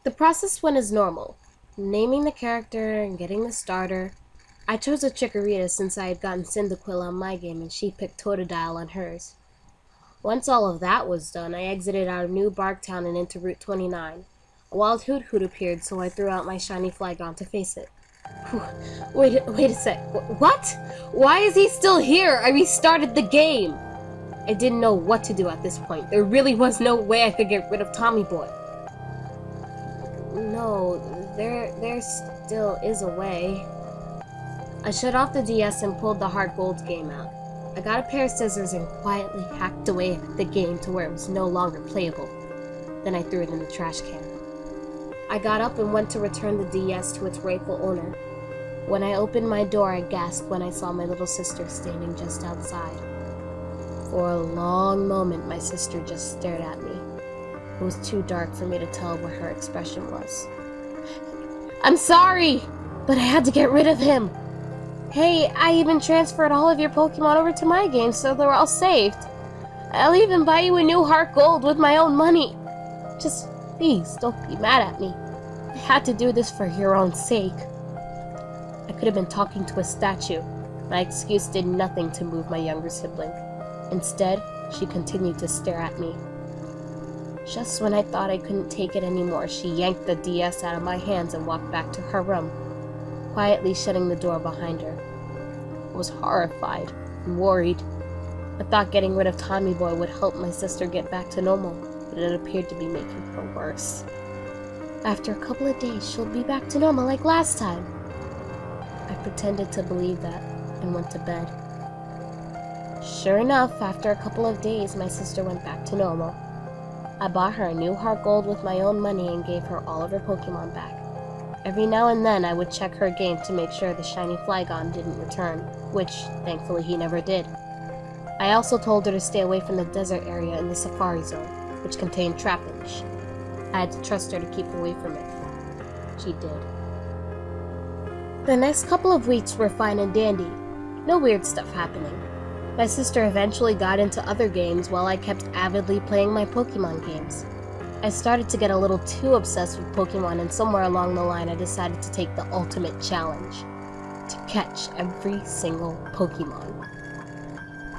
The process went as normal. Naming the character and getting the starter. I chose a Chikorita since I had gotten Cyndaquil on my game and she picked Totodile on hers. Once all of that was done, I exited out of New Barktown and into Route 29. A wild Hoot Hoot appeared, so I threw out my shiny Flygon to face it. Whew. Wait a sec. What? Why is he still here? I restarted the game! I didn't know what to do at this point. There really was no way I could get rid of Tommy Boy. No, there still is a way. I shut off the DS and pulled the Heart Gold game out. I got a pair of scissors and quietly hacked away at the game to where it was no longer playable. Then I threw it in the trash can. I got up and went to return the DS to its rightful owner. When I opened my door, I gasped when I saw my little sister standing just outside. For a long moment, my sister just stared at me. It was too dark for me to tell what her expression was. I'm sorry, but I had to get rid of him. Hey, I even transferred all of your Pokemon over to my game so they're all saved. I'll even buy you a new Heart Gold with my own money. Just please, don't be mad at me. I had to do this for your own sake. I could have been talking to a statue. My excuse did nothing to move my younger sibling. Instead, she continued to stare at me. Just when I thought I couldn't take it anymore, she yanked the DS out of my hands and walked back to her room, quietly shutting the door behind her. I was horrified and worried. I thought getting rid of Tommy Boy would help my sister get back to normal, but it appeared to be making her worse. After a couple of days, she'll be back to normal like last time. I pretended to believe that and went to bed. Sure enough, after a couple of days, my sister went back to normal. I bought her a new Heart Gold with my own money and gave her all of her Pokemon back. Every now and then, I would check her game to make sure the shiny Flygon didn't return, which, thankfully, he never did. I also told her to stay away from the desert area in the Safari Zone, which contained trappage. I had to trust her to keep away from it. She did. The next couple of weeks were fine and dandy. No weird stuff happening. My sister eventually got into other games while I kept avidly playing my Pokemon games. I started to get a little too obsessed with Pokemon, and somewhere along the line I decided to take the ultimate challenge. To catch every single Pokemon.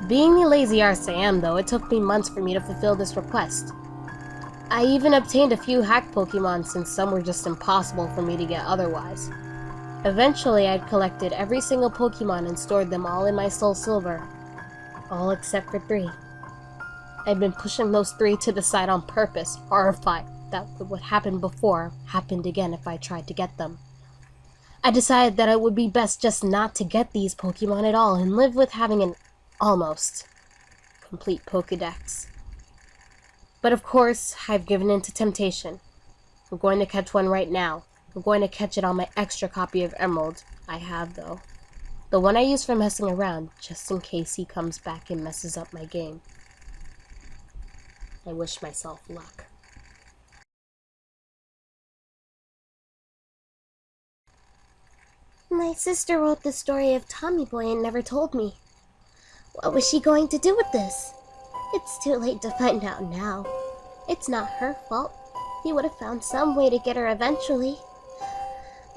Being the lazy arse I am, though, it took me months for me to fulfill this request. I even obtained a few hacked Pokemon since some were just impossible for me to get otherwise. Eventually, I'd collected every single Pokemon and stored them all in my Soul Silver. All except for 3. I'd been pushing those 3 to the side on purpose, horrified that what happened before happened again if I tried to get them. I decided that it would be best just not to get these Pokemon at all and live with having an almost complete Pokédex. But of course, I've given in to temptation. I'm going to catch one right now. I'm going to catch it on my extra copy of Emerald. I have, though. The one I use for messing around, just in case he comes back and messes up my game. I wish myself luck. My sister wrote the story of Tommy Boy and never told me. What was she going to do with this? It's too late to find out now. It's not her fault. He would have found some way to get her eventually.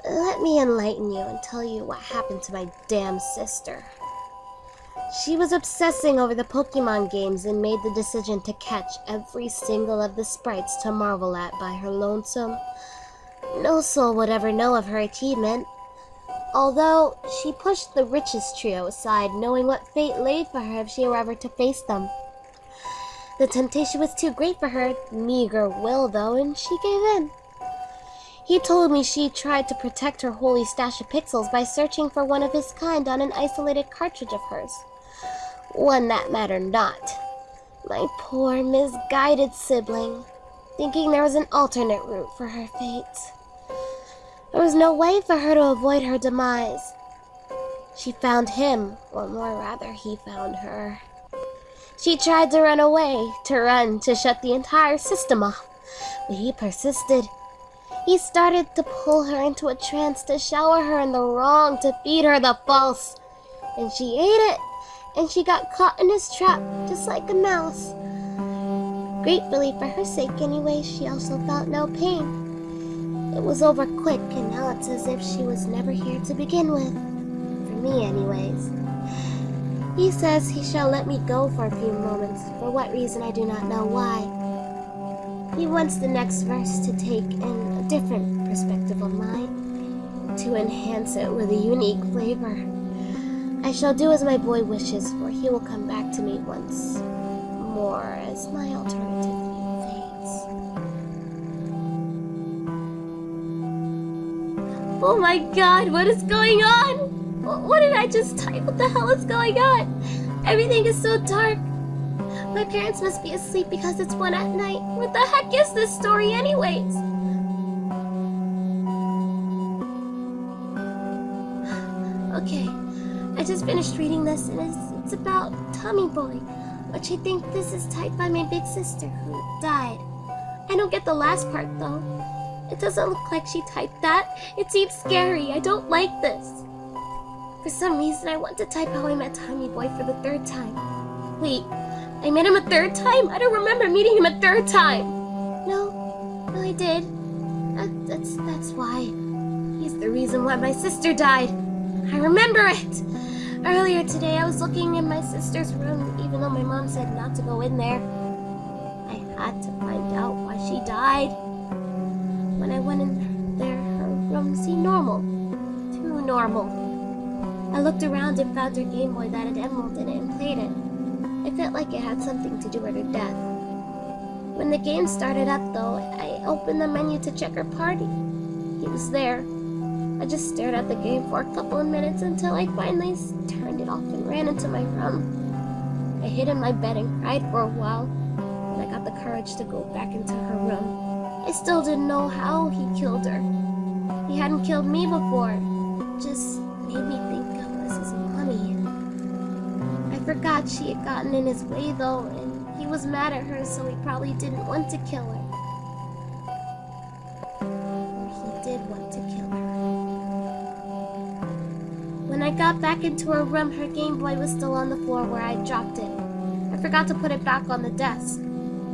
Let me enlighten you and tell you what happened to my damn sister. She was obsessing over the Pokemon games and made the decision to catch every single of the sprites to marvel at by her lonesome. No soul would ever know of her achievement. Although, she pushed the richest trio aside, knowing what fate lay for her if she were ever to face them. The temptation was too great for her meager will, though, and she gave in. He told me she tried to protect her holy stash of pixels by searching for one of his kind on an isolated cartridge of hers. One that mattered not. My poor, misguided sibling, thinking there was an alternate route for her fate. There was no way for her to avoid her demise. She found him, or more rather, he found her. She tried to run away, to shut the entire system off, but he persisted. He started to pull her into a trance, to shower her in the wrong, to feed her the false. And she ate it, and she got caught in his trap, just like a mouse. Gratefully for her sake anyway, she also felt no pain. It was over quick, and now it's as if she was never here to begin with. For me, anyways. He says he shall let me go for a few moments, for what reason I do not know why. He wants the next verse to take in a different perspective of mine, to enhance it with a unique flavor. I shall do as my boy wishes, for he will come back to me once more as my alternative view fades. Oh my god, what is going on? What did I just type? What the hell is going on? Everything is so dark. My parents must be asleep because it's 1 at night. What the heck is this story anyways? Okay, I just finished reading this and it's about Tommy Boy, which I think this is typed by my big sister who died. I don't get the last part though. It doesn't look like she typed that. It seems scary. I don't like this. For some reason, I want to type how I met Tommy Boy for the 3rd time. Wait, I met him a 3rd time? I don't remember meeting him a 3rd time. No, I did. That's why. He's the reason why my sister died. I remember it. Earlier today, I was looking in my sister's room, even though my mom said not to go in there. I had to find out why she died. When I went in there, her room seemed normal. Too normal. I looked around and found her Game Boy that had emerald in it and played it. I felt like it had something to do with her death. When the game started up though, I opened the menu to check her party. He was there. I just stared at the game for a couple of minutes until I finally turned it off and ran into my room. I hid in my bed and cried for a while. When I got the courage to go back into her room, I still didn't know how he killed her. He hadn't killed me before. Just made me think of us as mommy. I forgot she had gotten in his way though, and he was mad at her, so he probably didn't want to kill her. Or he did want to kill her. When I got back into her room, her Game Boy was still on the floor where I dropped it. I forgot to put it back on the desk.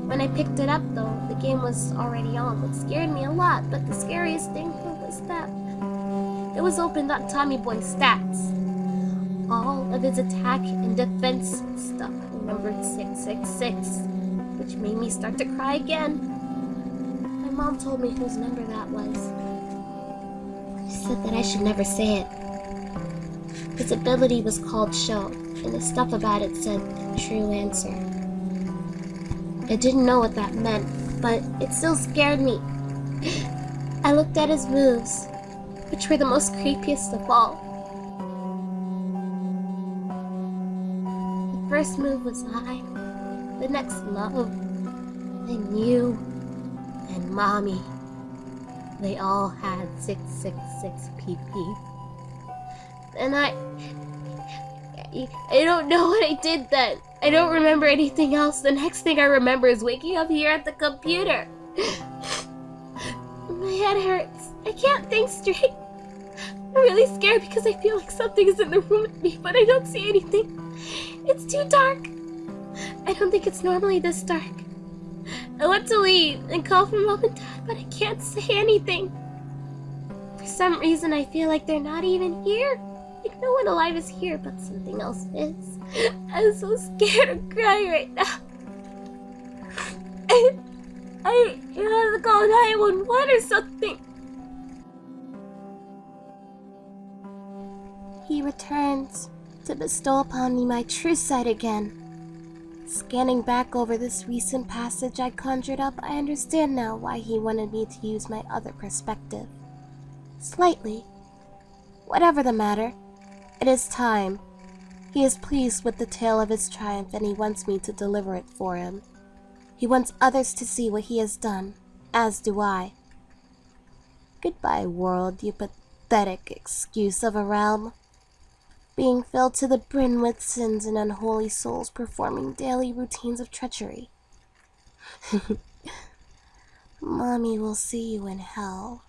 When I picked it up though, the game was already on, which scared me a lot, but the scariest thing was that it was opened up Tommy Boy's stats. All of his attack and defense stuff numbered 666, which made me start to cry again. My mom told me whose number that was. She said that I should never say it. His ability was called Show, and the stuff about it said True Answer. I didn't know what that meant, but it still scared me. I looked at his moves, which were the most creepiest of all. The first move was I, the next love, then you, and mommy. They all had 666 PP. And I don't know what I did then. I don't remember anything else. The next thing I remember is waking up here at the computer. My head hurts. I can't think straight. I'm really scared because I feel like something is in the room with me, but I don't see anything. It's too dark. I don't think it's normally this dark. I want to leave and call for mom and dad, but I can't say anything. For some reason, I feel like they're not even here. Like no one alive is here, but something else is. I'm so scared to cry right now. I have to call 911 or something. He returns to bestow upon me my true sight again. Scanning back over this recent passage I conjured up, I understand now why he wanted me to use my other perspective. Slightly. Whatever the matter, it is time. He is pleased with the tale of his triumph and he wants me to deliver it for him. He wants others to see what he has done, as do I. Goodbye, world, you pathetic excuse of a realm. Being filled to the brim with sins and unholy souls performing daily routines of treachery. Mommy will see you in hell.